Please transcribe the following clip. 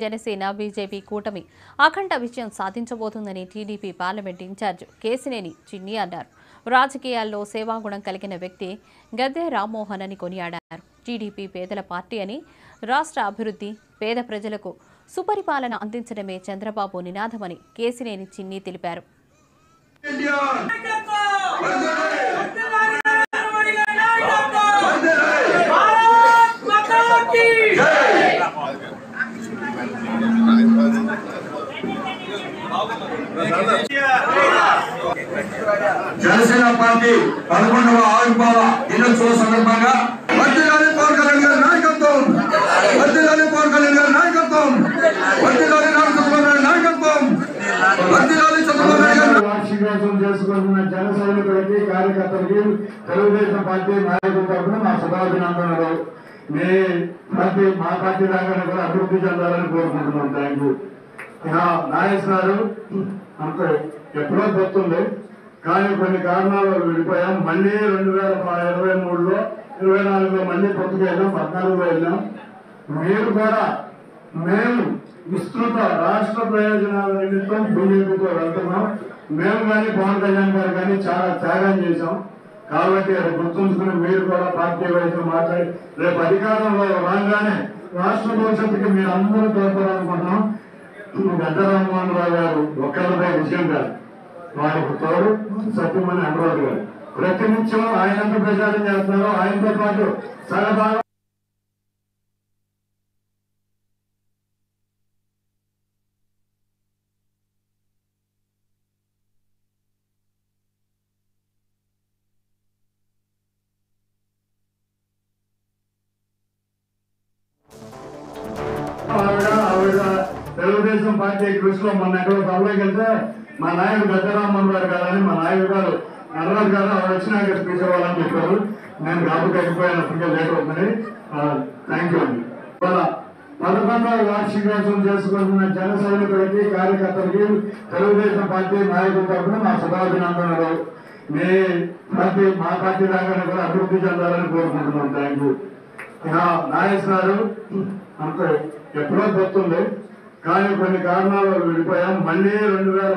Janasena BJP కూటమి అఖండ విజయం సాధించబోతుందని TDP parliament incharge Kesineni చిన్ని అన్నారు. రాజకీయాల్లో సేవాగుణం కలిగిన వ్యక్తి గద్దె రామ్మోహన్ అని కొనియాడారు. టీడీపీ పేదల పార్టీ అని, రాష్ట్ర అభివృద్ధి, పేద ప్రజలకు సుపరిపాలన అందించడమే చంద్రబాబు నినాదమని కేసినేని చిన్ని తెలిపారు. జనసేన పార్టీ 11వ ఆవిర్భావ దినోత్సవ సందర్భంగా వర్ధిల్లాలి పవన్ కళ్యాణ్ గారి నాయకత్వం, వర్ధిల్లాలి పవన్ కళ్యాణ్ గారి నాయకత్వం, వర్ధిల్లాలి చంద్రబాబు నాయుడు నాయకత్వం, వర్ధిల్లాలి చంద్రబాబు నాయుడు గారు. వార్షికోత్సవం చేసుకుంటున్న జన సైనికులకి, కార్యకర్తలకి, తెలుగుదేశం పార్టీ నాయకుల తరఫున మా శుభాభినందనలు. మా పార్టీ రంగాన్ని కూడా అభివృద్ధి చెందాలని కోరుకుంటున్నాం. Thank you. నాగేశ్వరారు అంత ఎప్పుడో పోతుంది, కానీ కొన్ని కారణాలు విడిపోయాం. మళ్ళీ 2023లో 24లో మళ్ళీ పొత్తుకు వెళ్ళాం, 14లో వెళ్ళాం. మీరు కూడా మేము విస్తృత రాష్ట్ర ప్రయోజనాల నిమిత్తం బీజేపీతో వెళ్తున్నాం. మేము కానీ పవన్ కళ్యాణ్ గారు కానీ చాలా త్యాగం చేశాం. కాబట్టి అది గుర్తుంచుకుని మీరు కూడా పార్టీ వైపు మాట్లాడి రేపు అధికారంలో రాగానే రాష్ట్ర భవిష్యత్తుకి మీరు అందరూ తోడ్పడాలనుకుంటున్నాం. గద్దె రామ్మోహన్ రావు గారు ఒక్కరిపై విషయం కాదు, వారికి తోడు సత్యమని అనురాధ గారు ప్రతినిత్యం ఆయనంతా ప్రచారం చేస్తున్నారు. ఆయనతో పాటు సగభాగం తెలుగుదేశం పార్టీ కృషిలో మొన్న ఎక్కడో సభలోకి వెళ్తే మా నాయకుడు గద్దె రామ్మోహన్ గారు కాదని మా నాయకుడు గారు నర్రాజు గారు ఆవిడ వచ్చినాక స్పీచ్ ఇవ్వాలని చెప్పారు. నేను కాబట్టి అయిపోయాను, అప్పటికే లేట్ అవుతుంది. థ్యాంక్ యూ అండి. 11వ వార్షికోత్సవం చేసుకుంటున్న జన సైనికులకి, కార్యకర్తలకి, తెలుగుదేశం పార్టీ నాయకుల తరఫున మా శుభాభినందనలు. మా పార్టీ రంగాన్ని కూడా అభివృద్ధి చెందాలని కోరుకుంటున్నాం. Thank you. నాగేశ్వరారు అంత ఎప్పుడో పోతుంది, కానీ కొన్ని కారణాలు విడిపోయాం. మళ్ళీ 2000